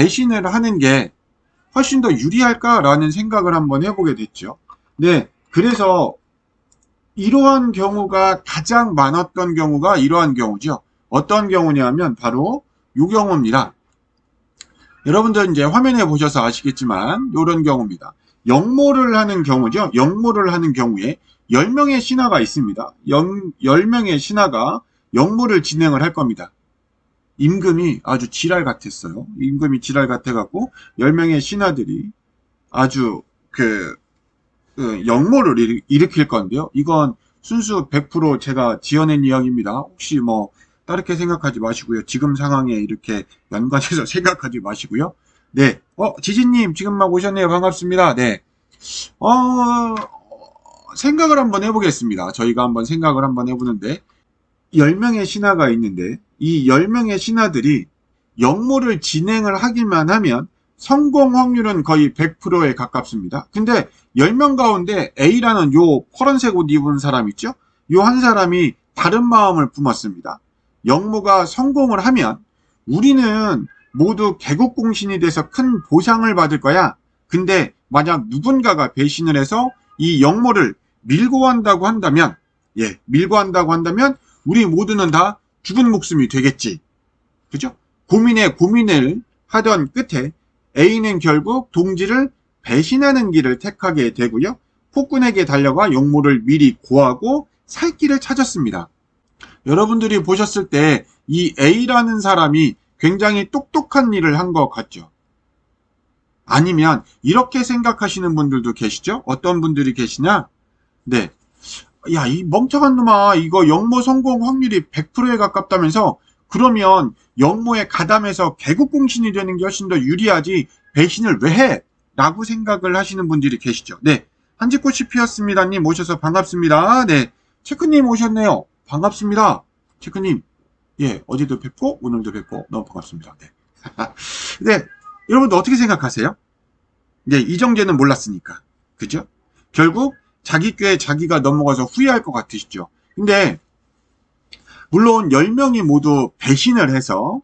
배신을 하는 게 훨씬 더 유리할까라는 생각을 한번 해보게 됐죠. 네, 그래서 이러한 경우가 가장 많았던 경우가 이러한 경우죠. 어떤 경우냐면 바로 이 경우입니다. 여러분들 이제 화면에 보셔서 아시겠지만 이런 경우입니다. 역모를 하는 경우죠. 역모를 하는 경우에 10명의 신하가 있습니다. 10명의 신하가 역모를 진행을 할 겁니다. 임금이 아주 지랄 같았어요. 임금이 지랄 같아갖고 10명의 신하들이 아주 역모를 일으킬 건데요. 이건 순수 100% 제가 지어낸 이야기입니다. 혹시 뭐 다르게 생각하지 마시고요. 지금 상황에 이렇게 연관해서 생각하지 마시고요. 네. 지진님 지금 막 오셨네요. 반갑습니다. 네. 생각을 한번 해보겠습니다. 저희가 한번 생각을 한번 해보는데 10명의 신하가 있는데 이 10명의 신하들이 역모를 진행을 하기만 하면 성공 확률은 거의 100%에 가깝습니다. 근데 10명 가운데 A라는 요 파란색 옷 입은 사람 있죠? 요 한 사람이 다른 마음을 품었습니다. 역모가 성공을 하면 우리는 모두 개국공신이 돼서 큰 보상을 받을 거야. 근데 만약 누군가가 배신을 해서 이 역모를 밀고 한다고 한다면 우리 모두는 다 죽은 목숨이 되겠지. 그죠? 고민을 하던 끝에 A는 결국 동지를 배신하는 길을 택하게 되고요. 폭군에게 달려가 역모를 미리 고하고 살 길을 찾았습니다. 여러분들이 보셨을 때 이 A라는 사람이 굉장히 똑똑한 일을 한 것 같죠? 아니면 이렇게 생각하시는 분들도 계시죠? 어떤 분들이 계시냐? 네. 야, 이 멍청한 놈아, 이거 역모 성공 확률이 100%에 가깝다면서 그러면 역모에 가담해서 개국공신이 되는 게 훨씬 더 유리하지 배신을 왜 해? 라고 생각을 하시는 분들이 계시죠. 네. 한지꽃이 피었습니다. 님 오셔서 반갑습니다. 네. 체크님 오셨네요. 반갑습니다. 체크님. 예, 어제도 뵙고 오늘도 뵙고 너무 반갑습니다. 네. 네. 여러분들 어떻게 생각하세요? 네, 이정재는 몰랐으니까. 그죠? 결국 자기 꾀에 자기가 넘어가서 후회할 것 같으시죠? 근데 물론 10명이 모두 배신을 해서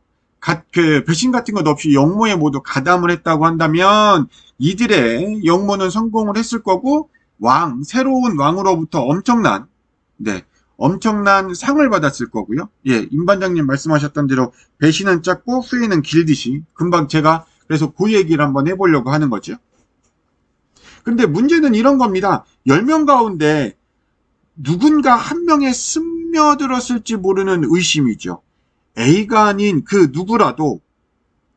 배신 같은 것 없이 역모에 모두 가담을 했다고 한다면 이들의 역모는 성공을 했을 거고 새로운 왕으로부터 엄청난 상을 받았을 거고요. 예, 임 반장님 말씀하셨던 대로 배신은 짧고 후회는 길듯이 금방 제가 그래서 그 얘기를 한번 해보려고 하는 거죠. 근데 문제는 이런 겁니다. 10명 가운데 누군가 한 명에 스며들었을지 모르는 의심이죠. A가 아닌 그 누구라도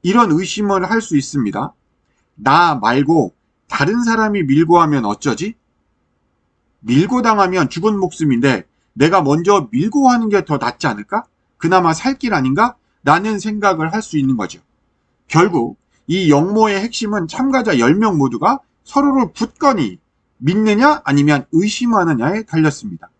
이런 의심을 할 수 있습니다. 나 말고 다른 사람이 밀고 하면 어쩌지? 밀고 당하면 죽은 목숨인데 내가 먼저 밀고 하는 게 더 낫지 않을까? 그나마 살 길 아닌가? 라는 생각을 할 수 있는 거죠. 결국 이 역모의 핵심은 참가자 10명 모두가 서로를 굳건히 믿느냐 아니면 의심하느냐에 달렸습니다.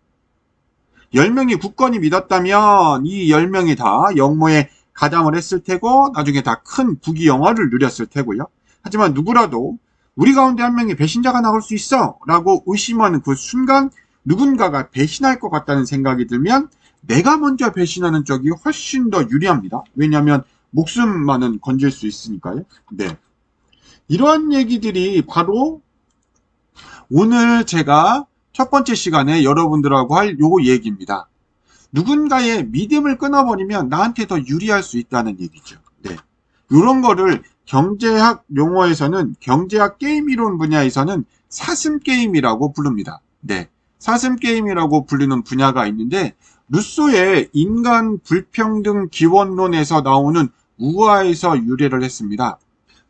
10명이 굳건히 믿었다면 이 10명이 다 역모에 가담을 했을 테고 나중에 다 큰 부귀영화를 누렸을 테고요. 하지만 누구라도 우리 가운데 한 명이 배신자가 나올 수 있어 라고 의심하는 그 순간 누군가가 배신할 것 같다는 생각이 들면 내가 먼저 배신하는 쪽이 훨씬 더 유리합니다. 왜냐하면 목숨만은 건질 수 있으니까요. 네. 이러한 얘기들이 바로 오늘 제가 첫 번째 시간에 여러분들하고 할 요 얘기입니다. 누군가의 믿음을 끊어버리면 나한테 더 유리할 수 있다는 얘기죠. 네. 이런 거를 경제학 용어에서는 경제학 게임 이론 분야에서는 사슴 게임이라고 부릅니다. 네. 사슴 게임이라고 불리는 분야가 있는데 루소의 인간 불평등 기원론에서 나오는 우화에서 유래를 했습니다.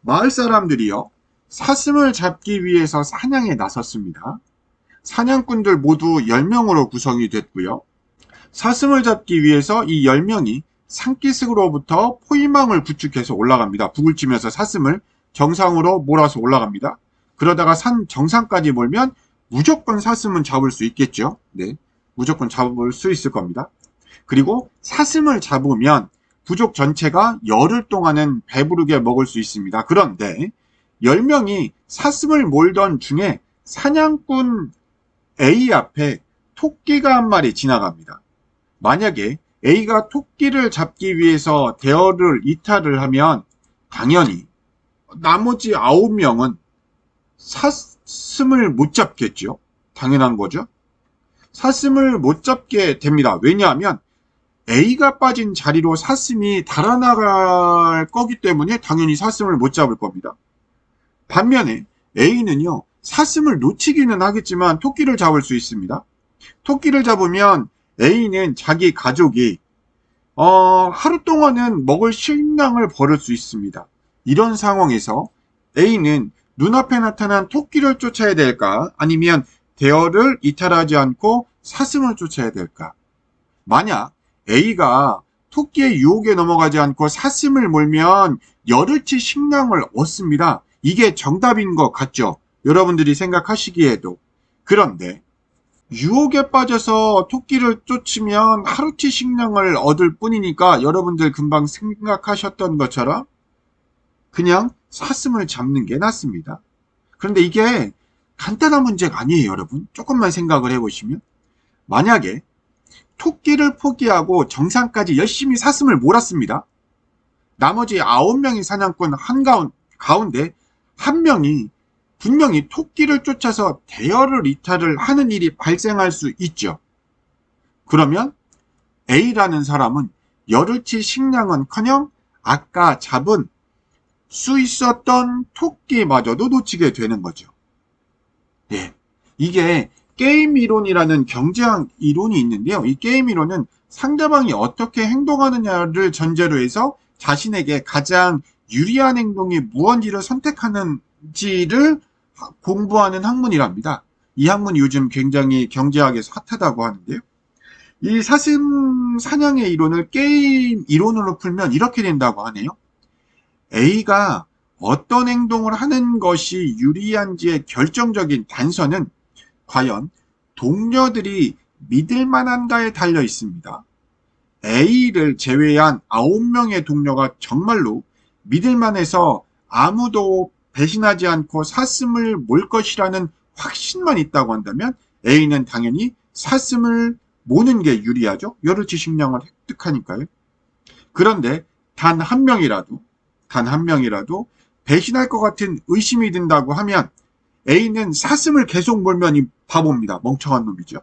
마을 사람들이요. 사슴을 잡기 위해서 사냥에 나섰습니다. 사냥꾼들 모두 10명으로 구성이 됐고요. 사슴을 잡기 위해서 이 10명이 산기슭으로부터 포위망을 구축해서 올라갑니다. 북을 치면서 사슴을 정상으로 몰아서 올라갑니다. 그러다가 산 정상까지 몰면 무조건 사슴은 잡을 수 있겠죠. 네, 무조건 잡을 수 있을 겁니다. 그리고 사슴을 잡으면 부족 전체가 열흘 동안은 배부르게 먹을 수 있습니다. 그런데 10명이 사슴을 몰던 중에 사냥꾼 A 앞에 토끼가 한 마리 지나갑니다. 만약에 A가 토끼를 잡기 위해서 대어를 이탈을 하면 당연히 나머지 9명은 사슴을 못 잡겠죠. 당연한 거죠. 사슴을 못 잡게 됩니다. 왜냐하면 A가 빠진 자리로 사슴이 달아나갈 거기 때문에 당연히 사슴을 못 잡을 겁니다. 반면에 A는요, 사슴을 놓치기는 하겠지만 토끼를 잡을 수 있습니다. 토끼를 잡으면 A는 자기 가족이 하루 동안은 먹을 식량을 벌을 수 있습니다. 이런 상황에서 A는 눈앞에 나타난 토끼를 쫓아야 될까? 아니면 대어를 이탈하지 않고 사슴을 쫓아야 될까? 만약 A가 토끼의 유혹에 넘어가지 않고 사슴을 몰면 열흘치 식량을 얻습니다. 이게 정답인 것 같죠? 여러분들이 생각하시기에도. 그런데 유혹에 빠져서 토끼를 쫓으면 하루치 식량을 얻을 뿐이니까 여러분들 금방 생각하셨던 것처럼 그냥 사슴을 잡는 게 낫습니다. 그런데 이게 간단한 문제가 아니에요, 여러분. 조금만 생각을 해보시면. 만약에 토끼를 포기하고 정상까지 열심히 사슴을 몰았습니다. 나머지 9명의 사냥꾼 가운데 한 명이 분명히 토끼를 쫓아서 대열을 이탈을 하는 일이 발생할 수 있죠. 그러면 A라는 사람은 열흘치 식량은커녕 아까 잡은 수 있었던 토끼마저도 놓치게 되는 거죠. 예, 이게 게임 이론이라는 경제학 이론이 있는데요. 이 게임 이론은 상대방이 어떻게 행동하느냐를 전제로 해서 자신에게 가장 유리한 행동이 무언지를 선택하는지를 공부하는 학문이랍니다. 이 학문이 요즘 굉장히 경제학에서 핫하다고 하는데요. 이 사슴 사냥의 이론을 게임 이론으로 풀면 이렇게 된다고 하네요. A가 어떤 행동을 하는 것이 유리한지의 결정적인 단서는 과연 동료들이 믿을 만한가에 달려 있습니다. A를 제외한 9명의 동료가 정말로 믿을 만해서 아무도 배신하지 않고 사슴을 몰 것이라는 확신만 있다고 한다면 A는 당연히 사슴을 모는 게 유리하죠. 열흘치 식량을 획득하니까요. 그런데 단 한 명이라도 배신할 것 같은 의심이 든다고 하면 A는 사슴을 계속 몰면 이 바보입니다. 멍청한 놈이죠.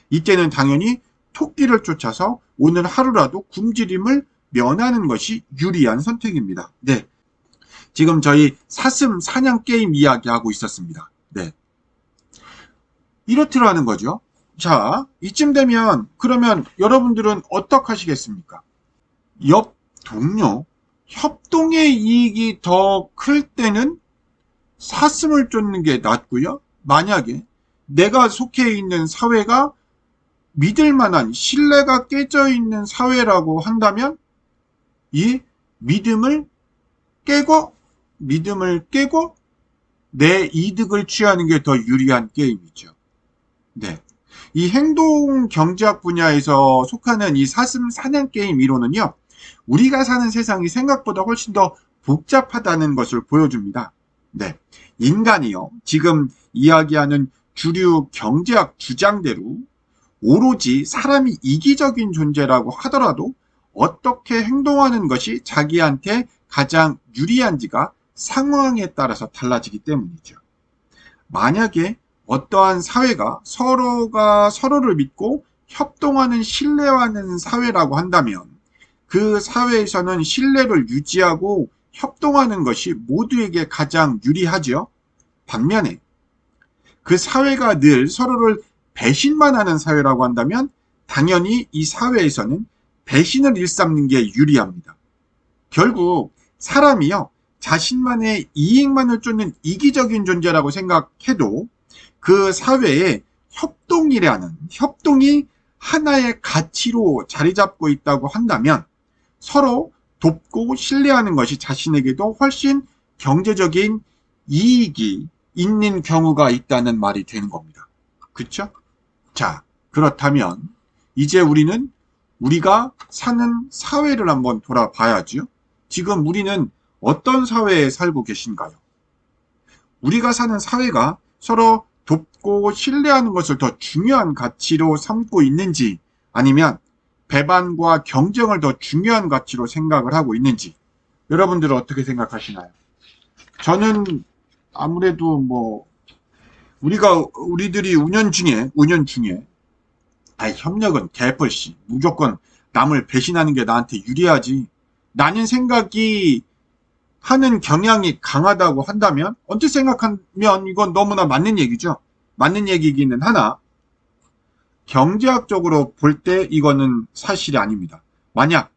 이때는 당연히 토끼를 쫓아서 오늘 하루라도 굶주림을 면하는 것이 유리한 선택입니다. 네. 지금 저희 사슴 사냥 게임 이야기하고 있었습니다. 네. 이렇더라는 거죠. 자, 이쯤 되면 그러면 여러분들은 어떻게 하시겠습니까? 옆 동료, 협동의 이익이 더 클 때는 사슴을 쫓는 게 낫고요. 만약에 내가 속해 있는 사회가 믿을 만한 신뢰가 깨져 있는 사회라고 한다면 이 믿음을 깨고 내 이득을 취하는 게 더 유리한 게임이죠. 네. 이 행동 경제학 분야에서 속하는 이 사슴 사냥 게임 이론은요, 우리가 사는 세상이 생각보다 훨씬 더 복잡하다는 것을 보여줍니다. 네. 인간이요, 지금 이야기하는 주류 경제학 주장대로 오로지 사람이 이기적인 존재라고 하더라도 어떻게 행동하는 것이 자기한테 가장 유리한지가 상황에 따라서 달라지기 때문이죠. 만약에 어떠한 사회가 서로가 서로를 믿고 협동하는 신뢰하는 사회라고 한다면 그 사회에서는 신뢰를 유지하고 협동하는 것이 모두에게 가장 유리하죠. 반면에 그 사회가 늘 서로를 배신만 하는 사회라고 한다면 당연히 이 사회에서는 배신을 일삼는 게 유리합니다. 결국 사람이요, 자신만의 이익만을 쫓는 이기적인 존재라고 생각해도 그 사회에 협동이 하나의 가치로 자리 잡고 있다고 한다면 서로 돕고 신뢰하는 것이 자신에게도 훨씬 경제적인 이익이 있는 경우가 있다는 말이 되는 겁니다. 그렇죠? 자, 그렇다면 이제 우리가 사는 사회를 한번 돌아봐야죠. 지금 우리는 어떤 사회에 살고 계신가요? 우리가 사는 사회가 서로 돕고 신뢰하는 것을 더 중요한 가치로 삼고 있는지, 아니면 배반과 경쟁을 더 중요한 가치로 생각을 하고 있는지, 여러분들은 어떻게 생각하시나요? 저는 아무래도 뭐 우리들이 운연 중에 협력은 개뿔씨. 무조건 남을 배신하는 게 나한테 유리하지. 라는 생각이 하는 경향이 강하다고 한다면, 언뜻 생각하면 이건 너무나 맞는 얘기죠. 맞는 얘기기는 하나, 경제학적으로 볼 때 이거는 사실이 아닙니다. 만약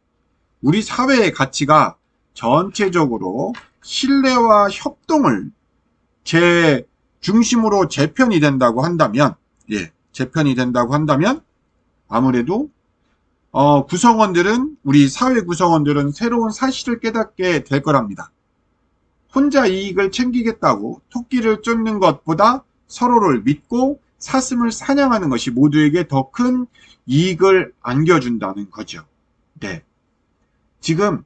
우리 사회의 가치가 전체적으로 신뢰와 협동을 제 중심으로 재편이 된다고 한다면, 재편이 된다고 한다면, 아무래도 우리 사회 구성원들은 새로운 사실을 깨닫게 될 거랍니다. 혼자 이익을 챙기겠다고 토끼를 쫓는 것보다 서로를 믿고 사슴을 사냥하는 것이 모두에게 더 큰 이익을 안겨준다는 거죠. 네. 지금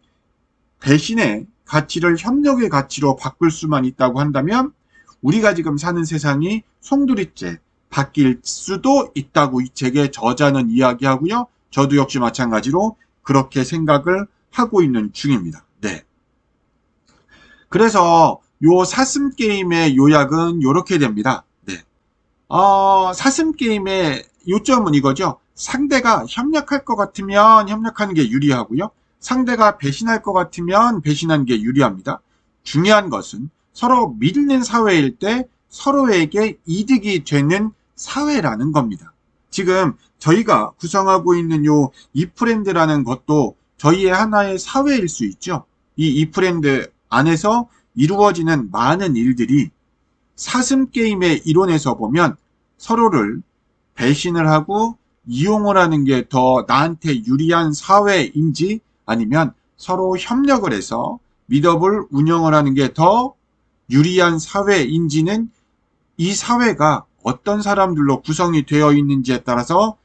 배신의 가치를 협력의 가치로 바꿀 수만 있다고 한다면 우리가 지금 사는 세상이 송두리째 바뀔 수도 있다고 이 책의 저자는 이야기하고요. 저도 역시 마찬가지로 그렇게 생각을 하고 있는 중입니다. 네. 그래서 요 사슴 게임의 요약은 이렇게 됩니다. 네. 사슴 게임의 요점은 이거죠. 상대가 협력할 것 같으면 협력하는 게 유리하고요. 상대가 배신할 것 같으면 배신하는 게 유리합니다. 중요한 것은 서로 믿는 사회일 때 서로에게 이득이 되는 사회라는 겁니다. 지금 저희가 구성하고 있는 요 이프렌드라는 것도 저희의 하나의 사회일 수 있죠. 이 이프렌드 안에서 이루어지는 많은 일들이 사슴 게임의 이론에서 보면 서로를 배신을 하고 이용을 하는 게 더 나한테 유리한 사회인지 아니면 서로 협력을 해서 미더블 운영을 하는 게 더 유리한 사회인지는 이 사회가 어떤 사람들로 구성이 되어 있는지에 따라서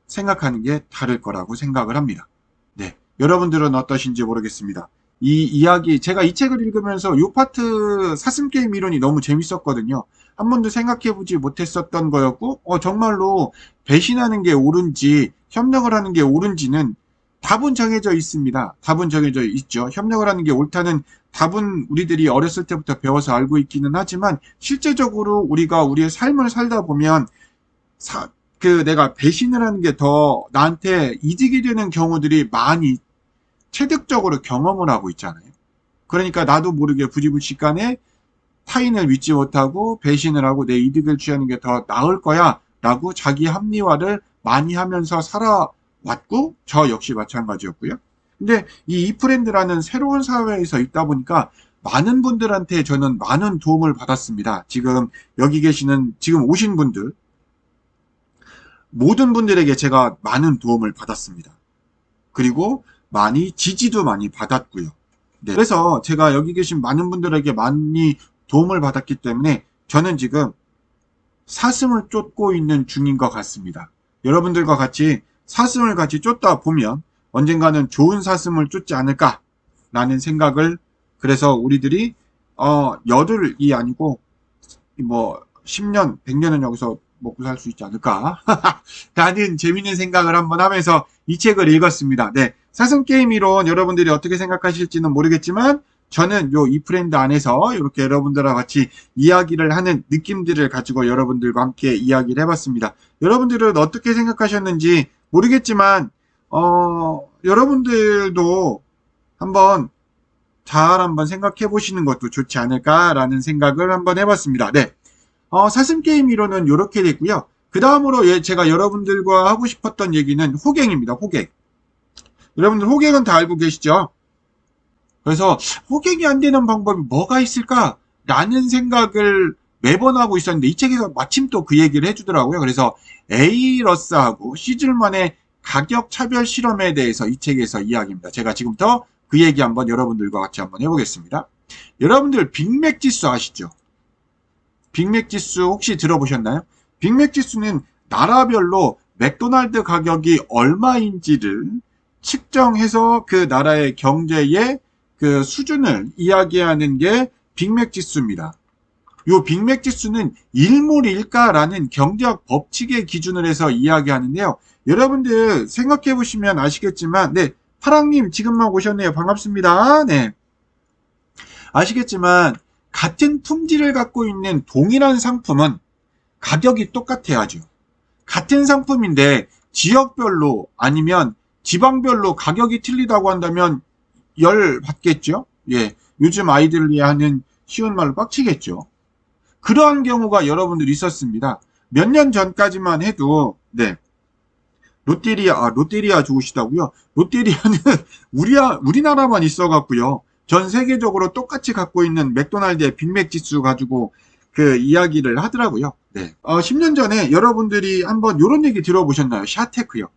생각하는 게 다를 거라고 생각을 합니다. 네, 여러분들은 어떠신지 모르겠습니다. 이 이야기, 제가 이 책을 읽으면서 이 파트 사슴게임 이론이 너무 재밌었거든요. 한 번도 생각해보지 못했었던 거였고, 정말로 배신하는 게 옳은지, 협력을 하는 게 옳은지는 답은 정해져 있습니다. 답은 정해져 있죠. 협력을 하는 게 옳다는 답은 우리들이 어렸을 때부터 배워서 알고 있기는 하지만, 실제적으로 우리가 우리의 삶을 살다 보면, 내가 배신을 하는 게 더 나한테 이득이 되는 경우들이 많이 체득적으로 경험을 하고 있잖아요. 그러니까 나도 모르게 부지불식간에 타인을 믿지 못하고 배신을 하고 내 이득을 취하는 게 더 나을 거야 라고 자기 합리화를 많이 하면서 살아왔고 저 역시 마찬가지였고요. 근데 이 이프렌드라는 새로운 사회에서 있다 보니까 많은 분들한테 저는 많은 도움을 받았습니다. 지금 여기 계시는 지금 오신 분들 모든 분들에게 제가 많은 도움을 받았습니다. 그리고 많이 지지도 많이 받았고요. 네, 그래서 제가 여기 계신 많은 분들에게 많이 도움을 받았기 때문에 저는 지금 사슴을 쫓고 있는 중인 것 같습니다. 여러분들과 같이 사슴을 같이 쫓다 보면 언젠가는 좋은 사슴을 쫓지 않을까라는 생각을 그래서 우리들이 열흘이 아니고 뭐 10년, 100년은 여기서 먹고 살 수 있지 않을까 라는 재밌는 생각을 한번 하면서 이 책을 읽었습니다. 네, 사슴게임 이론 여러분들이 어떻게 생각하실지는 모르겠지만 저는 요 이프렌드 안에서 이렇게 여러분들과 같이 이야기를 하는 느낌들을 가지고 여러분들과 함께 이야기를 해봤습니다. 여러분들은 어떻게 생각하셨는지 모르겠지만 여러분들도 한번 생각해 보시는 것도 좋지 않을까라는 생각을 한번 해봤습니다. 네, 사슴게임 이론은 이렇게 됐고요. 그 다음으로 제가 여러분들과 하고 싶었던 얘기는 호갱입니다. 호갱. 여러분들 호갱은 다 알고 계시죠? 그래서 호갱이 안 되는 방법이 뭐가 있을까라는 생각을 매번 하고 있었는데 이 책에서 마침 또 그 얘기를 해주더라고요. 그래서 에이러스하고 시즐만의 가격 차별 실험에 대해서 이 책에서 이야기입니다. 제가 지금부터 그 얘기 한번 여러분들과 같이 한번 해보겠습니다. 여러분들 빅맥 지수 아시죠? 빅맥 지수 혹시 들어보셨나요? 빅맥 지수는 나라별로 맥도날드 가격이 얼마인지를 측정해서 그 나라의 경제의 그 수준을 이야기하는 게 빅맥 지수입니다. 이 빅맥 지수는 일몰일가라는 경제학 법칙의 기준을 해서 이야기하는데요. 여러분들 생각해 보시면 아시겠지만, 네, 파랑님 지금 막 오셨네요. 반갑습니다. 네. 아시겠지만 같은 품질을 갖고 있는 동일한 상품은 가격이 똑같아야죠. 같은 상품인데 지역별로 아니면 지방별로 가격이 틀리다고 한다면 열 받겠죠? 예. 요즘 아이들이 하는 쉬운 말로 빡치겠죠. 그러한 경우가 여러분들 있었습니다. 몇 년 전까지만 해도, 네. 롯데리아 좋으시다고요? 롯데리아는 우리나라만 있어갖고요. 전 세계적으로 똑같이 갖고 있는 맥도날드의 빅맥 지수 가지고 그 이야기를 하더라고요. 네. 10년 전에 여러분들이 한번 요런 얘기 들어보셨나요? 샤테크요.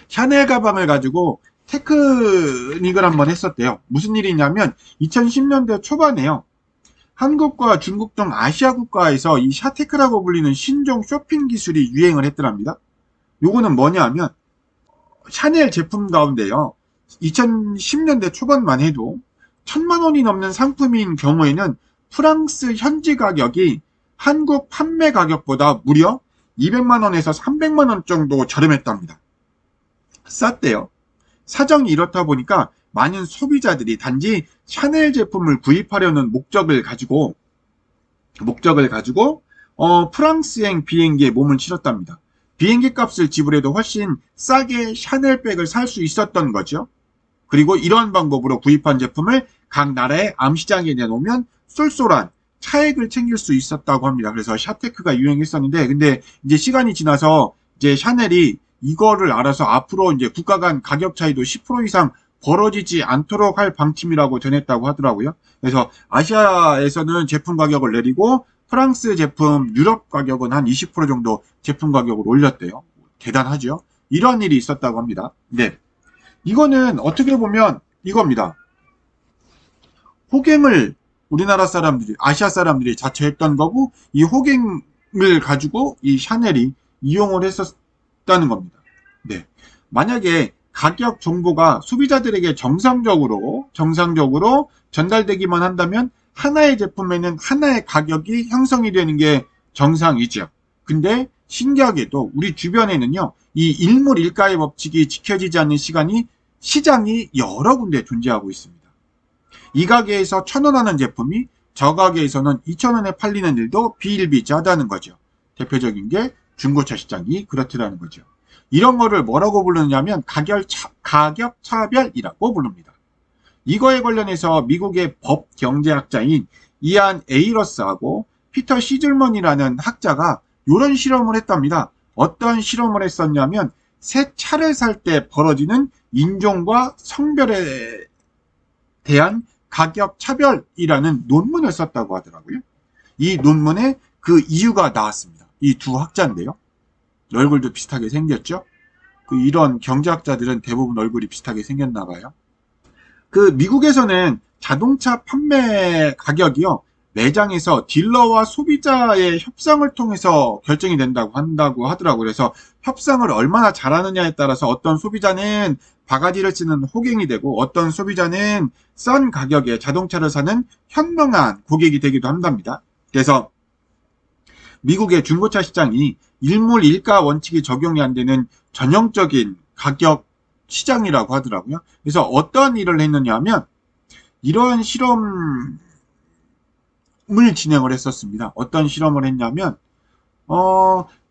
샤넬 가방을 가지고 테크닉을 한번 했었대요. 무슨 일이냐면 2010년대 초반에요. 한국과 중국 등 아시아 국가에서 이 샤테크라고 불리는 신종 쇼핑 기술이 유행을 했더랍니다. 요거는 뭐냐면 샤넬 제품 가운데요. 2010년대 초반만 해도 1000만 원이 넘는 상품인 경우에는 프랑스 현지 가격이 한국 판매 가격보다 무려 200만 원에서 300만 원 정도 저렴했답니다. 쌌대요. 사정이 이렇다 보니까 많은 소비자들이 단지 샤넬 제품을 구입하려는 목적을 가지고 프랑스행 비행기에 몸을 실었답니다. 비행기 값을 지불해도 훨씬 싸게 샤넬백을 살 수 있었던 거죠. 그리고 이러한 방법으로 구입한 제품을 각 나라의 암시장에 내놓으면 쏠쏠한 차액을 챙길 수 있었다고 합니다. 그래서 샤테크가 유행했었는데, 근데 이제 시간이 지나서 이제 샤넬이 이거를 알아서 앞으로 이제 국가 간 가격 차이도 10% 이상 벌어지지 않도록 할 방침이라고 전했다고 하더라고요. 그래서 아시아에서는 제품 가격을 내리고 프랑스 제품, 유럽 가격은 한 20% 정도 제품 가격을 올렸대요. 대단하죠? 이런 일이 있었다고 합니다. 네. 이거는 어떻게 보면 이겁니다. 호갱을 우리나라 사람들이, 아시아 사람들이 자처했던 거고, 이 호갱을 가지고 이 샤넬이 이용을 했었다는 겁니다. 네. 만약에 가격 정보가 소비자들에게 정상적으로 전달되기만 한다면 하나의 제품에는 하나의 가격이 형성이 되는 게 정상이죠. 근데 신기하게도 우리 주변에는요, 이 일물일가의 법칙이 지켜지지 않는 시장이 여러 군데 존재하고 있습니다. 이 가게에서 1,000원 하는 제품이 저 가게에서는 2,000원에 팔리는 일도 비일비재하다는 거죠. 대표적인 게 중고차 시장이 그렇더라는 거죠. 이런 거를 뭐라고 부르냐면 가격 차별이라고 부릅니다. 이거에 관련해서 미국의 법 경제학자인 이안 에이러스하고 피터 시즐먼이라는 학자가 이런 실험을 했답니다. 어떤 실험을 했었냐면 새 차를 살 때 벌어지는 인종과 성별에 대한 가격 차별이라는 논문을 썼다고 하더라고요. 이 논문에 그 이유가 나왔습니다. 이 두 학자인데요. 얼굴도 비슷하게 생겼죠? 이런 경제학자들은 대부분 얼굴이 비슷하게 생겼나 봐요. 미국에서는 자동차 판매 가격이요, 매장에서 딜러와 소비자의 협상을 통해서 결정이 한다고 하더라고요. 그래서 협상을 얼마나 잘하느냐에 따라서 어떤 소비자는 바가지를 쓰는 호갱이 되고 어떤 소비자는 싼 가격에 자동차를 사는 현명한 고객이 되기도 한답니다. 그래서 미국의 중고차 시장이 일물일가 원칙이 적용이 안 되는 전형적인 가격 시장이라고 하더라고요. 그래서 어떤 일을 했느냐 하면 이러한 실험을 진행을 했었습니다. 어떤 실험을 했냐면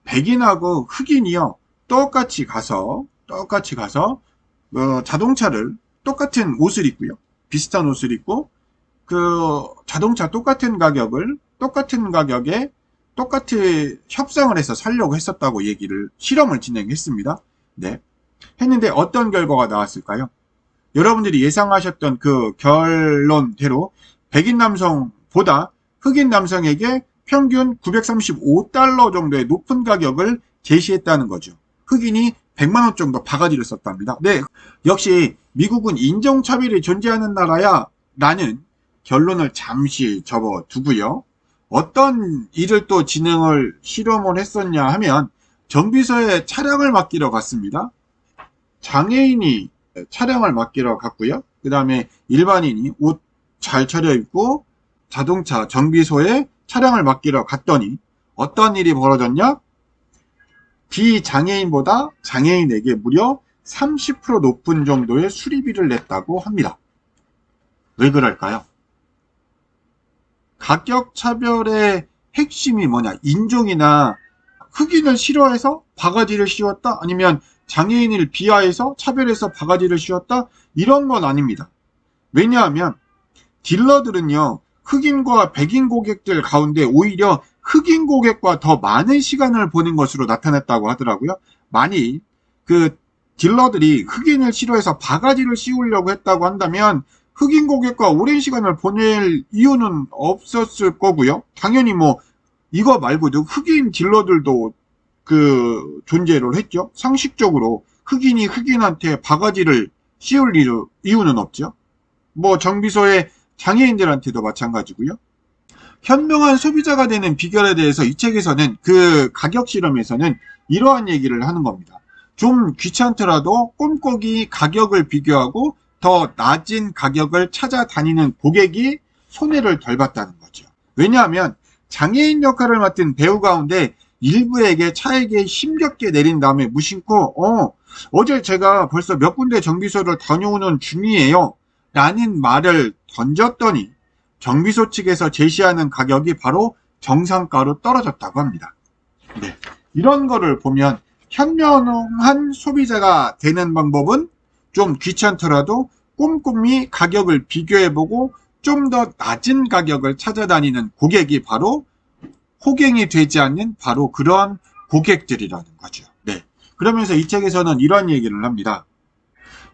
백인하고 흑인이요, 똑같이 가서 자동차를 똑같은 옷을 입고요, 비슷한 옷을 입고 자동차 똑같은 가격에 똑같이 협상을 해서 살려고 했었다고 실험을 진행했습니다. 네. 했는데 어떤 결과가 나왔을까요? 여러분들이 예상하셨던 그 결론대로 백인 남성보다 흑인 남성에게 평균 935달러 정도의 높은 가격을 제시했다는 거죠. 흑인이 100만원 정도 바가지를 썼답니다. 네, 역시 미국은 인종차별이 존재하는 나라야 라는 결론을 잠시 접어두고요. 어떤 일을 또 실험을 했었냐 하면 정비소에 차량을 맡기러 갔습니다. 장애인이 차량을 맡기러 갔고요. 그 다음에 일반인이 옷 잘 차려입고 자동차 정비소에 차량을 맡기러 갔더니 어떤 일이 벌어졌냐? 비장애인보다 장애인에게 무려 30% 높은 정도의 수리비를 냈다고 합니다. 왜 그럴까요? 가격 차별의 핵심이 뭐냐? 인종이나 흑인을 싫어해서 바가지를 씌웠다? 아니면 장애인을 비하해서 차별해서 바가지를 씌웠다? 이런 건 아닙니다. 왜냐하면 딜러들은요, 흑인과 백인 고객들 가운데 오히려 흑인 고객과 더 많은 시간을 보낸 것으로 나타났다고 하더라고요. 만일 그 딜러들이 흑인을 싫어해서 바가지를 씌우려고 했다고 한다면 흑인 고객과 오랜 시간을 보낼 이유는 없었을 거고요. 당연히 뭐 이거 말고도 흑인 딜러들도 그 존재를 했죠. 상식적으로 흑인이 흑인한테 바가지를 씌울 이유는 없죠. 뭐 정비소의 장애인들한테도 마찬가지고요. 현명한 소비자가 되는 비결에 대해서 이 책에서는 그 가격 실험에서는 이러한 얘기를 하는 겁니다. 좀 귀찮더라도 꼼꼼히 가격을 비교하고 더 낮은 가격을 찾아다니는 고객이 손해를 덜 봤다는 거죠. 왜냐하면 장애인 역할을 맡은 배우 가운데 일부에게 차액에 힘겹게 내린 다음에 무심코 어제 제가 벌써 몇 군데 정비소를 다녀오는 중이에요 라는 말을 던졌더니 정비소 측에서 제시하는 가격이 바로 정상가로 떨어졌다고 합니다. 네. 이런 거를 보면 현명한 소비자가 되는 방법은 좀 귀찮더라도 꼼꼼히 가격을 비교해보고 좀 더 낮은 가격을 찾아다니는 고객이 바로 호갱이 되지 않는 바로 그런 고객들이라는 거죠. 네. 그러면서 이 책에서는 이런 얘기를 합니다.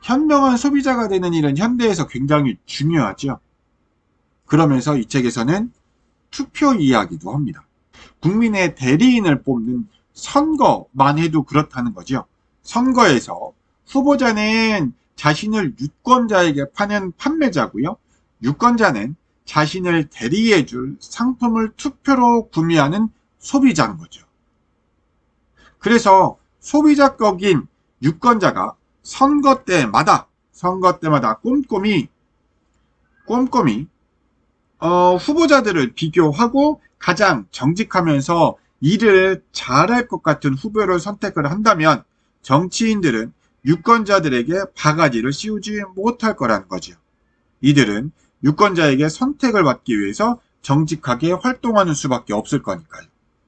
현명한 소비자가 되는 일은 현대에서 굉장히 중요하죠. 그러면서 이 책에서는 투표 이야기도 합니다. 국민의 대리인을 뽑는 선거만 해도 그렇다는 거죠. 선거에서 후보자는 자신을 유권자에게 파는 판매자고요. 유권자는 자신을 대리해줄 상품을 투표로 구매하는 소비자인 거죠. 그래서 소비자격인 유권자가 선거 때마다 꼼꼼히 후보자들을 비교하고 가장 정직하면서 일을 잘할 것 같은 후보를 선택을 한다면 정치인들은 유권자들에게 바가지를 씌우지 못할 거라는 거죠. 이들은 유권자에게 선택을 받기 위해서 정직하게 활동하는 수밖에 없을 거니까요.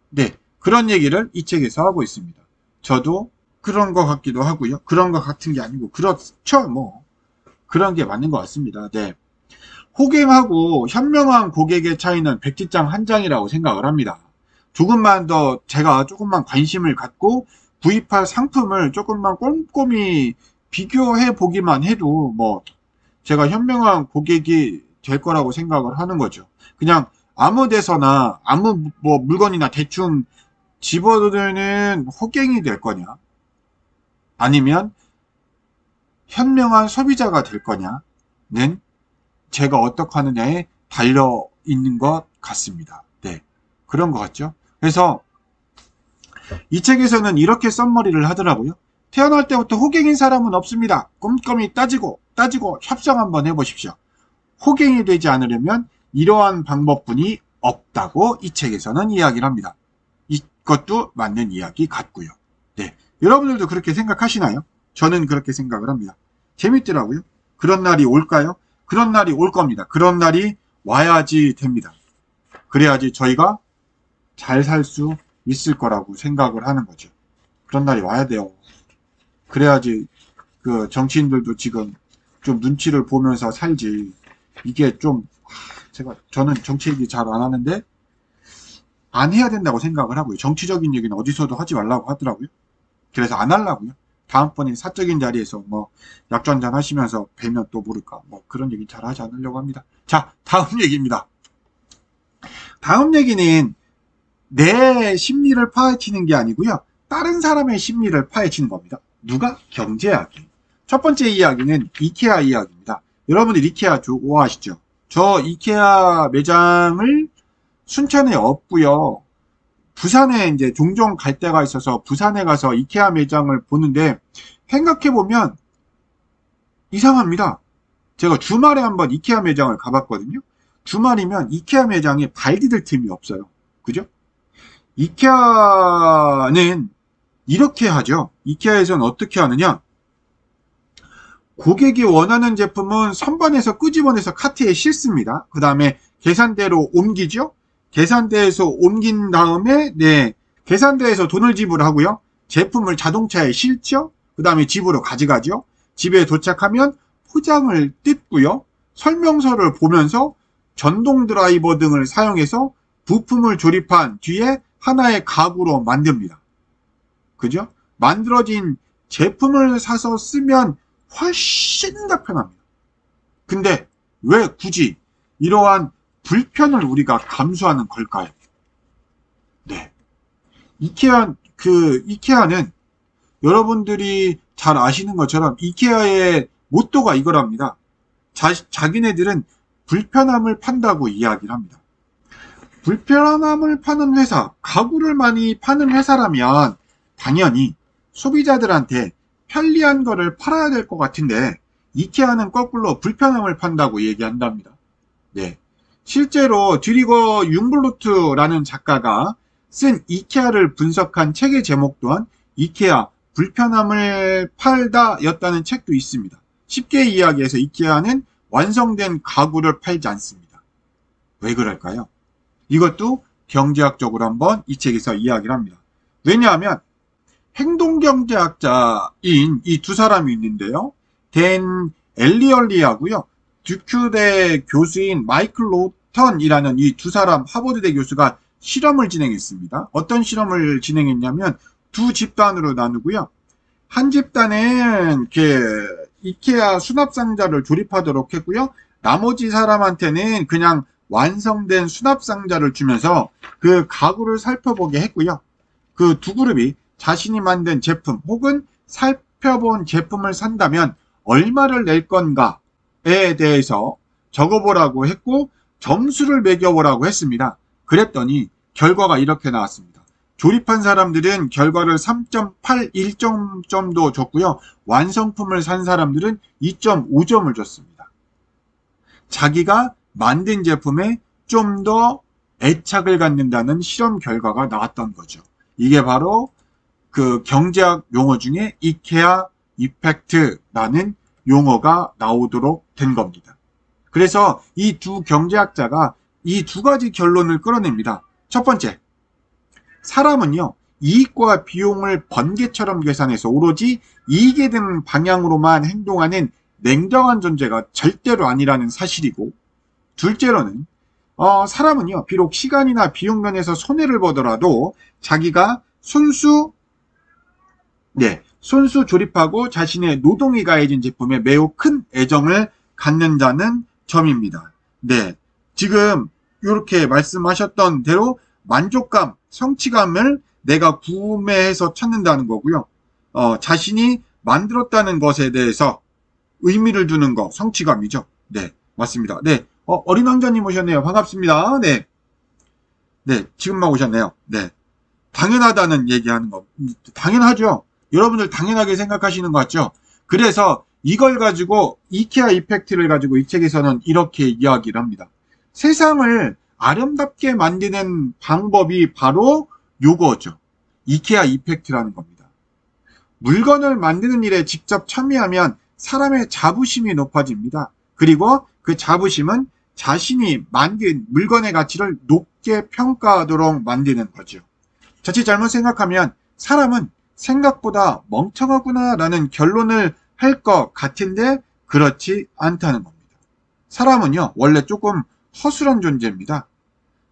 네, 그런 얘기를 이 책에서 하고 있습니다. 저도 그런 것 같기도 하고요. 그런 것 같은 게 아니고 그렇죠. 뭐 그런 게 맞는 것 같습니다. 네. 호갱하고 현명한 고객의 차이는 백지장 한 장이라고 생각을 합니다. 제가 조금만 관심을 갖고 구입할 상품을 조금만 꼼꼼히 비교해 보기만 해도 뭐 제가 현명한 고객이 될 거라고 생각을 하는 거죠. 그냥 아무 데서나 아무 뭐 물건이나 대충 집어드는 호갱이 될 거냐 아니면 현명한 소비자가 될 거냐는 제가 어떻게 하느냐에 달려 있는 것 같습니다. 네, 그런 것 같죠. 그래서 이 책에서는 이렇게 썸머리를 하더라고요. 태어날 때부터 호갱인 사람은 없습니다. 꼼꼼히 따지고 협상 한번 해보십시오. 호갱이 되지 않으려면 이러한 방법뿐이 없다고 이 책에서는 이야기를 합니다. 이것도 맞는 이야기 같고요. 네, 여러분들도 그렇게 생각하시나요? 저는 그렇게 생각을 합니다. 재밌더라고요. 그런 날이 올까요? 그런 날이 올 겁니다. 그런 날이 와야지 됩니다. 그래야지 저희가 잘 살 수 있을 거라고 생각을 하는 거죠. 그런 날이 와야 돼요. 그래야지 그 정치인들도 지금 좀 눈치를 보면서 살지. 이게 좀 저는 정치 얘기 잘 안 하는데 안 해야 된다고 생각을 하고요. 정치적인 얘기는 어디서도 하지 말라고 하더라고요. 그래서 안 하려고요. 다음번에 사적인 자리에서 뭐 약주 한잔 하시면서 뵈면 또 모를까 뭐 그런 얘기 잘 하지 않으려고 합니다. 자, 다음 얘기입니다. 다음 얘기는 내 심리를 파헤치는 게 아니고요. 다른 사람의 심리를 파헤치는 겁니다. 누가? 경제학이. 첫 번째 이야기는 이케아 이야기입니다. 여러분들 이케아 좋아하시죠? 저 이케아 매장을 순천에 없고요. 부산에 이제 종종 갈 때가 있어서 부산에 가서 이케아 매장을 보는데 생각해보면 이상합니다. 제가 주말에 한번 이케아 매장을 가봤거든요. 주말이면 이케아 매장에 발 디딜 틈이 없어요. 그죠? 이케아는 이렇게 하죠. 이케아에서는 어떻게 하느냐? 고객이 원하는 제품은 선반에서 끄집어내서 카트에 싣습니다. 그 다음에 계산대로 옮기죠. 계산대에서 옮긴 다음에 계산대에서 돈을 지불하고요. 제품을 자동차에 실죠. 그 다음에 집으로 가져가죠. 집에 도착하면 포장을 뜯고요. 설명서를 보면서 전동 드라이버 등을 사용해서 부품을 조립한 뒤에 하나의 가구로 만듭니다. 그죠? 만들어진 제품을 사서 쓰면 훨씬 더 편합니다. 근데 왜 굳이 이러한 불편을 우리가 감수하는 걸까요? 네. 이케아는 여러분들이 잘 아시는 것처럼 이케아의 모토가 이거랍니다. 자기네들은 불편함을 판다고 이야기를 합니다. 불편함을 파는 회사, 가구를 많이 파는 회사라면 당연히 소비자들한테 편리한 거를 팔아야 될 것 같은데 이케아는 거꾸로 불편함을 판다고 얘기한답니다. 네. 실제로 드리거 융블루트라는 작가가 쓴 이케아를 분석한 책의 제목 또한 이케아 불편함을 팔다 였다는 책도 있습니다. 쉽게 이야기해서 이케아는 완성된 가구를 팔지 않습니다. 왜 그럴까요? 이것도 경제학적으로 한번 이 책에서 이야기를 합니다. 왜냐하면 행동경제학자인 이 두 사람이 있는데요. 댄 엘리얼리하고요. 듀큐대 교수인 마이클 로턴이라는 이 두 사람 하버드대 교수가 실험을 진행했습니다. 어떤 실험을 진행했냐면 두 집단으로 나누고요. 한 집단은 이케아 수납상자를 조립하도록 했고요. 나머지 사람한테는 그냥 완성된 수납상자를 주면서 그 가구를 살펴보게 했고요. 그 두 그룹이 자신이 만든 제품 혹은 살펴본 제품을 산다면 얼마를 낼 건가에 대해서 적어보라고 했고 점수를 매겨보라고 했습니다. 그랬더니 결과가 이렇게 나왔습니다. 조립한 사람들은 결과를 3.81점 정도 줬고요. 완성품을 산 사람들은 2.5점을 줬습니다. 자기가 만든 제품에 좀 더 애착을 갖는다는 실험 결과가 나왔던 거죠. 이게 바로 그 경제학 용어 중에 이케아 이펙트라는 용어가 나오도록 된 겁니다. 그래서 이 두 경제학자가 이 두 가지 결론을 끌어냅니다. 첫 번째, 사람은요, 이익과 비용을 번개처럼 계산해서 오로지 이익에 든 방향으로만 행동하는 냉정한 존재가 절대로 아니라는 사실이고, 둘째로는 사람은요, 비록 시간이나 비용 면에서 손해를 보더라도 자기가 손수 조립하고 자신의 노동이 가해진 제품에 매우 큰 애정을 갖는다는 점입니다. 네, 지금 이렇게 말씀하셨던 대로 만족감, 성취감을 내가 구매해서 찾는다는 거고요. 자신이 만들었다는 것에 대해서 의미를 두는 거, 성취감이죠. 네, 맞습니다. 네, 어린 왕자님 오셨네요. 반갑습니다. 네, 지금만 오셨네요. 네, 당연하다는 얘기하는 거, 당연하죠. 여러분들 당연하게 생각하시는 것 같죠? 그래서 이걸 가지고 이케아 이펙트를 가지고 이 책에서는 이렇게 이야기를 합니다. 세상을 아름답게 만드는 방법이 바로 요거죠. 이케아 이펙트라는 겁니다. 물건을 만드는 일에 직접 참여하면 사람의 자부심이 높아집니다. 그리고 그 자부심은 자신이 만든 물건의 가치를 높게 평가하도록 만드는 거죠. 자칫 잘못 생각하면 사람은 생각보다 멍청하구나 라는 결론을 할 것 같은데 그렇지 않다는 겁니다. 사람은요, 원래 조금 허술한 존재입니다.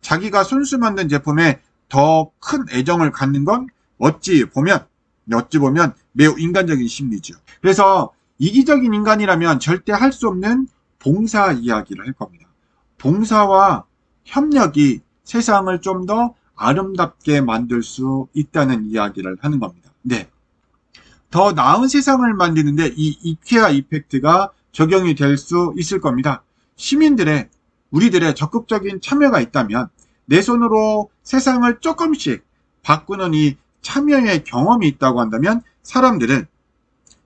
자기가 손수 만든 제품에 더 큰 애정을 갖는 건 어찌 보면 매우 인간적인 심리죠. 그래서 이기적인 인간이라면 절대 할 수 없는 봉사 이야기를 할 겁니다. 봉사와 협력이 세상을 좀 더 아름답게 만들 수 있다는 이야기를 하는 겁니다. 네. 더 나은 세상을 만드는데 이 이케아 이펙트가 적용이 될 수 있을 겁니다. 우리들의 적극적인 참여가 있다면 내 손으로 세상을 조금씩 바꾸는 이 참여의 경험이 있다고 한다면 사람들은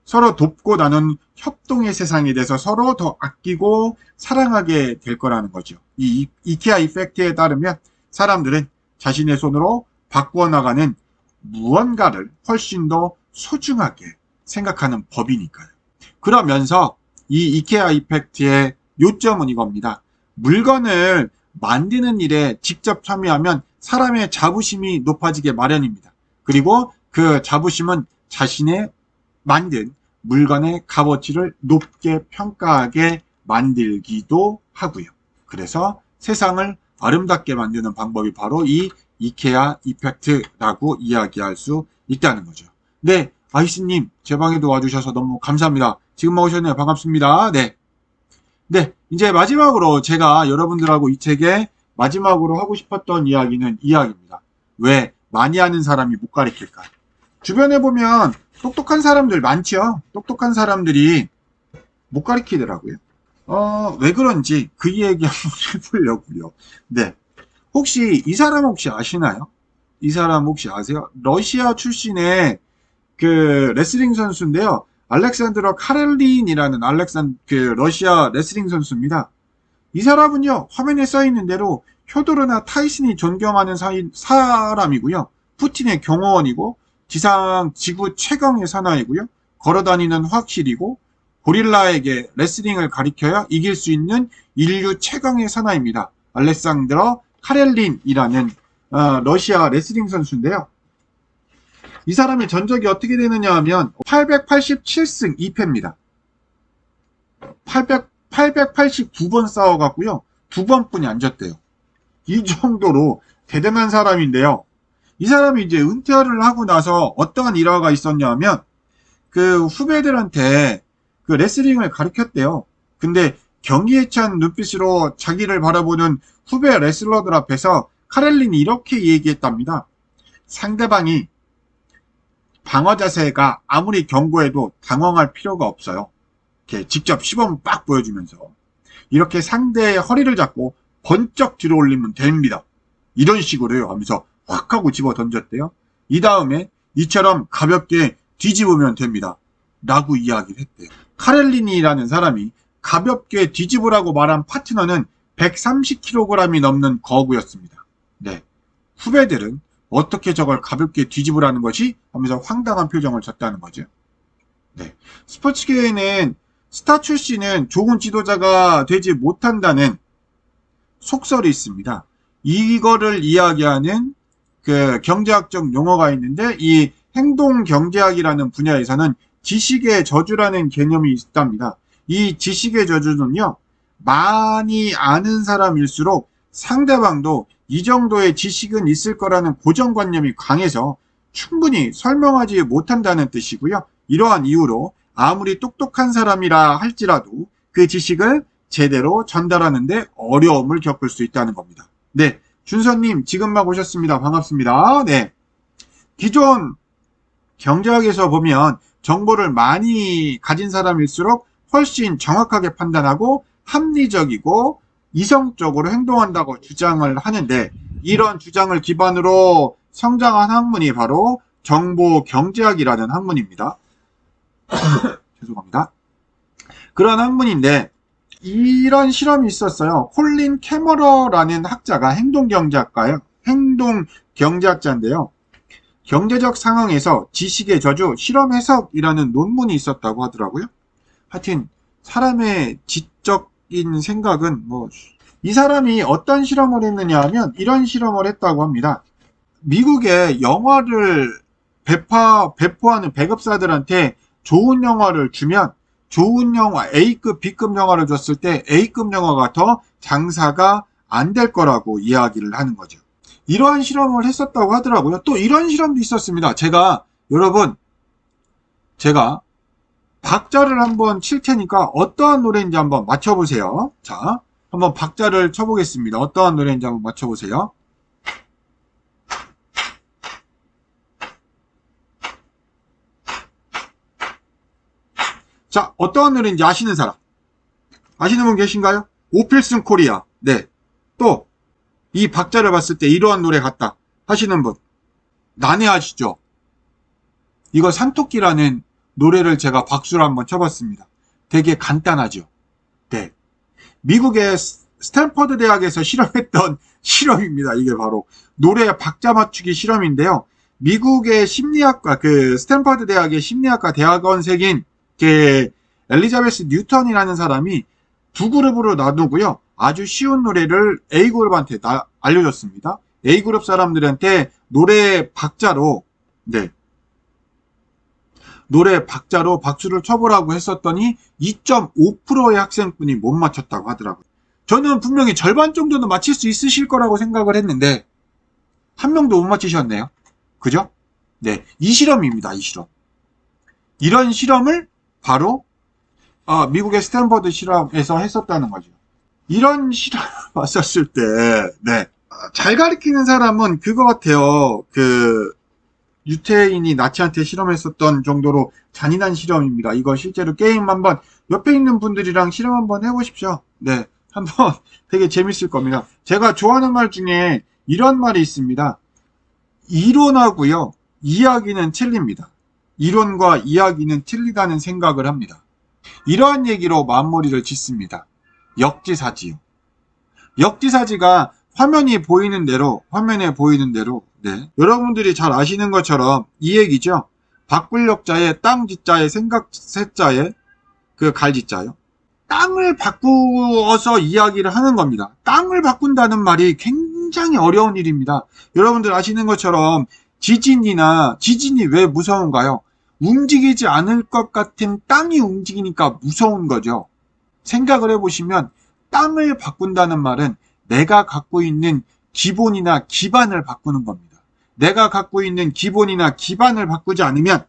서로 돕고 나눈 협동의 세상에 대해서 서로 더 아끼고 사랑하게 될 거라는 거죠. 이 이케아 이펙트에 따르면 사람들은 자신의 손으로 바꾸어 나가는 무언가를 훨씬 더 소중하게 생각하는 법이니까요. 그러면서 이 이케아 이펙트의 요점은 이겁니다. 물건을 만드는 일에 직접 참여하면 사람의 자부심이 높아지게 마련입니다. 그리고 그 자부심은 자신의 만든 물건의 값어치를 높게 평가하게 만들기도 하고요. 그래서 세상을 아름답게 만드는 방법이 바로 이 이케아 이펙트라고 이야기할 수 있다는 거죠. 네, 아이스님, 제 방에도 와주셔서 너무 감사합니다. 지금 오셨네요. 반갑습니다. 네. 네, 이제 마지막으로 제가 여러분들하고 이 책에 마지막으로 하고 싶었던 이야기는 이 이야기입니다. 왜 많이 아는 사람이 못 가르칠까? 주변에 보면 똑똑한 사람들 많죠? 똑똑한 사람들이 못 가르치더라고요. 왜 그런지 그 얘기 한번 해보려고요. 네. 혹시 이 사람 혹시 아시나요? 이 사람 혹시 아세요? 러시아 출신의 그 레슬링 선수인데요. 알렉산드로 카렐린이라는 러시아 레슬링 선수입니다. 이 사람은요, 화면에 써 있는 대로 효도르나 타이슨이 존경하는 사람이고요. 푸틴의 경호원이고, 지구 최강의 사나이고요. 걸어다니는 확실이고, 고릴라에게 레슬링을 가리켜야 이길 수 있는 인류 최강의 사나이입니다. 알렉산드로 카렐린이라는 러시아 레슬링 선수인데요. 이 사람의 전적이 어떻게 되느냐 하면 887승 2패입니다. 889번 싸워갖고요. 2번뿐이 안 졌대요. 이 정도로 대단한 사람인데요. 이 사람이 이제 은퇴를 하고 나서 어떠한 일화가 있었냐 하면 그 후배들한테 그 레슬링을 가르쳤대요. 근데 경기에 찬 눈빛으로 자기를 바라보는 후배 레슬러들 앞에서 카렐린이 이렇게 얘기했답니다. 상대방이 방어 자세가 아무리 견고해도 당황할 필요가 없어요. 이렇게 직접 시범 빡 보여주면서 이렇게 상대의 허리를 잡고 번쩍 들어 올리면 됩니다. 이런 식으로요 하면서 확 하고 집어 던졌대요. 이 다음에 이처럼 가볍게 뒤집으면 됩니다. 라고 이야기를 했대요. 카렐린이라는 사람이 가볍게 뒤집으라고 말한 파트너는 130kg이 넘는 거구였습니다. 네. 후배들은 어떻게 저걸 가볍게 뒤집으라는 것이? 하면서 황당한 표정을 졌다는 거죠. 네. 스포츠계에는 스타 출신은 좋은 지도자가 되지 못한다는 속설이 있습니다. 이거를 이야기하는 그 경제학적 용어가 있는데 이 행동경제학이라는 분야에서는 지식의 저주라는 개념이 있답니다. 이 지식의 저주는요. 많이 아는 사람일수록 상대방도 이 정도의 지식은 있을 거라는 고정관념이 강해서 충분히 설명하지 못한다는 뜻이고요. 이러한 이유로 아무리 똑똑한 사람이라 할지라도 그 지식을 제대로 전달하는데 어려움을 겪을 수 있다는 겁니다. 네, 준서님 지금 막 오셨습니다. 반갑습니다. 네, 기존 경제학에서 보면 정보를 많이 가진 사람일수록 훨씬 정확하게 판단하고 합리적이고 이성적으로 행동한다고 주장을 하는데 이런 주장을 기반으로 성장한 학문이 바로 정보경제학이라는 학문입니다. 죄송합니다. 그런 학문인데 이런 실험이 있었어요. 콜린 캐머러라는 학자가 행동경제학자인데요. 경제적 상황에서 지식의 저주, 실험 해석이라는 논문이 있었다고 하더라고요. 하여튼 사람의 지적인 생각은 이 사람이 어떤 실험을 했느냐 하면 이런 실험을 했다고 합니다. 미국의 영화를 배포하는 배급사들한테 좋은 영화를 주면 좋은 영화, A급, B급 영화를 줬을 때 A급 영화가 더 장사가 안 될 거라고 이야기를 하는 거죠. 이러한 실험을 했었다고 하더라고요. 또 이런 실험도 있었습니다. 제가 박자를 한번 칠 테니까 어떠한 노래인지 한번 맞춰보세요. 자, 한번 박자를 쳐보겠습니다. 어떠한 노래인지 한번 맞춰보세요. 자, 어떠한 노래인지 아시는 사람? 아시는 분 계신가요? 오필슨 코리아. 네. 또 이 박자를 봤을 때 이러한 노래 같다 하시는 분 난해하시죠? 이거 산토끼라는 노래를 제가 박수를 한번 쳐봤습니다. 되게 간단하죠? 네. 미국의 스탠퍼드 대학에서 실험했던 실험입니다. 이게 바로 노래 박자 맞추기 실험인데요. 미국의 심리학과 스탠퍼드 대학의 심리학과 대학원생인 엘리자베스 뉴턴이라는 사람이 두 그룹으로 나누고요. 아주 쉬운 노래를 A그룹한테 알려줬습니다. A그룹 사람들한테 노래 박자로 박수를 쳐보라고 했었더니 2.5%의 학생분이 못 맞췄다고 하더라고요. 저는 분명히 절반 정도는 맞힐 수 있으실 거라고 생각을 했는데 한 명도 못 맞히셨네요. 그죠? 네, 이 실험입니다. 이 실험. 이런 실험을 바로 미국의 스탠퍼드 실험에서 했었다는 거죠. 이런 실험을 봤었을 때 잘 가르치는 사람은 그거 같아요. 유태인이 나치한테 실험했었던 정도로 잔인한 실험입니다. 이거 실제로 게임 한번 옆에 있는 분들이랑 실험 한번 해보십시오. 네, 한번 되게 재밌을 겁니다. 제가 좋아하는 말 중에 이런 말이 있습니다. 이론하고요, 이야기는 틀립니다. 이론과 이야기는 틀리다는 생각을 합니다. 이러한 얘기로 마무리를 짓습니다. 역지사지요. 역지사지가 화면에 보이는 대로 여러분들이 잘 아시는 것처럼 이 얘기죠. 바꿀역자에 땅지자에 생각세자에 갈지자요. 땅을 바꾸어서 이야기를 하는 겁니다. 땅을 바꾼다는 말이 굉장히 어려운 일입니다. 여러분들 아시는 것처럼 지진이 왜 무서운가요? 움직이지 않을 것 같은 땅이 움직이니까 무서운 거죠. 생각을 해보시면 땅을 바꾼다는 말은 내가 갖고 있는 기본이나 기반을 바꾸는 겁니다. 내가 갖고 있는 기본이나 기반을 바꾸지 않으면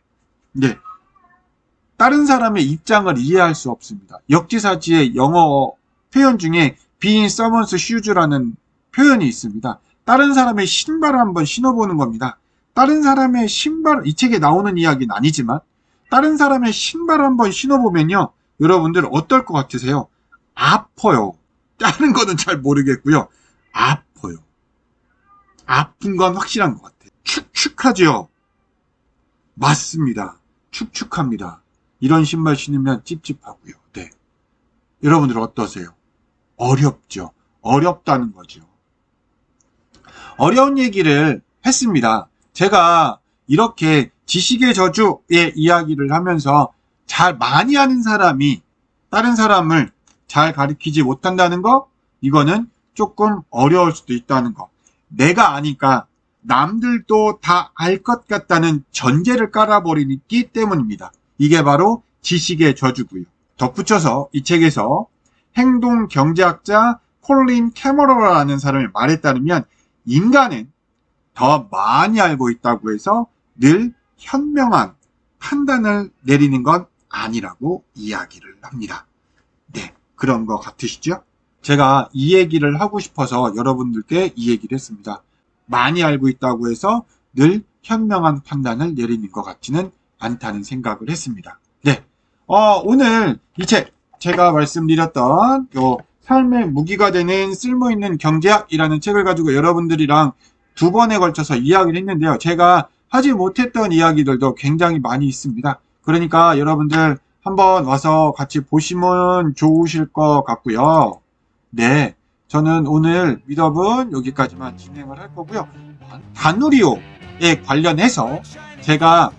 다른 사람의 입장을 이해할 수 없습니다. 역지사지의 영어 표현 중에 be in someone's shoes라는 표현이 있습니다. 다른 사람의 신발을 한번 신어보는 겁니다. 다른 사람의 신발, 이 책에 나오는 이야기는 아니지만 다른 사람의 신발을 한번 신어보면요. 여러분들 어떨 것 같으세요? 아파요. 다른 거는 잘 모르겠고요. 아파요. 아픈 건 확실한 것 같아요. 축축하죠? 맞습니다. 축축합니다. 이런 신발 신으면 찝찝하고요. 네. 여러분들 어떠세요? 어렵죠? 어렵다는 거죠. 어려운 얘기를 했습니다. 제가 이렇게 지식의 저주의 이야기를 하면서 많이 아는 사람이 다른 사람을 잘 가르치지 못한다는 거, 이거는 조금 어려울 수도 있다는 거. 내가 아니까 남들도 다 알 것 같다는 전제를 깔아버리기 때문입니다. 이게 바로 지식의 저주고요. 덧붙여서 이 책에서 행동경제학자 콜린 캐머러라는 사람의 말에 따르면 인간은 더 많이 알고 있다고 해서 늘 현명한 판단을 내리는 건 아니라고 이야기를 합니다. 네, 그런 거 같으시죠? 제가 이 얘기를 하고 싶어서 여러분들께 이 얘기를 했습니다. 많이 알고 있다고 해서 늘 현명한 판단을 내리는 것 같지는 않다는 생각을 했습니다. 네, 오늘 이 책, 제가 말씀드렸던 삶의 무기가 되는 쓸모있는 경제학이라는 책을 가지고 여러분들이랑 2번에 걸쳐서 이야기를 했는데요. 제가 하지 못했던 이야기들도 굉장히 많이 있습니다. 그러니까 여러분들 한번 와서 같이 보시면 좋으실 것 같고요. 네, 저는 오늘 미더분 여기까지만 진행을 할 거고요. 다누리오에 관련해서 제가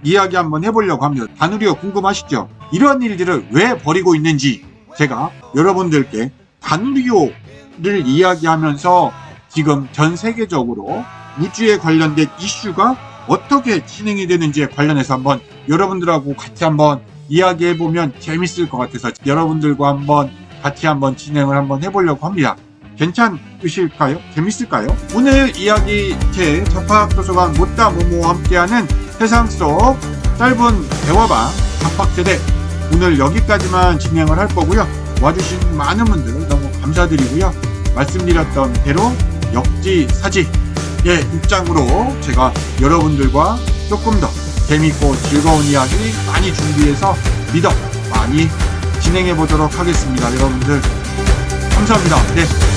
이야기 한번 해보려고 합니다. 다누리오 궁금하시죠? 이런 일들을 왜 벌이고 있는지 제가 여러분들께 다누리오를 이야기하면서 지금 전 세계적으로 우주에 관련된 이슈가 어떻게 진행이 되는지에 관련해서 한번 여러분들하고 같이 한번 이야기해보면 재밌을 것 같아서 여러분들과 한번 같이 한번 진행을 한번 해보려고 합니다. 괜찮으실까요? 재밌을까요? 오늘 이야기 제 잡학도서관 못다 모모와 함께하는 세상 속 짧은 대화방 잡학세대 오늘 여기까지만 진행을 할 거고요. 와주신 많은 분들 너무 감사드리고요. 말씀드렸던 대로 역지사지의 입장으로 제가 여러분들과 조금 더 재밌고 즐거운 이야기 많이 준비해서 많이 진행해 보도록 하겠습니다. 여러분들 감사합니다. 네.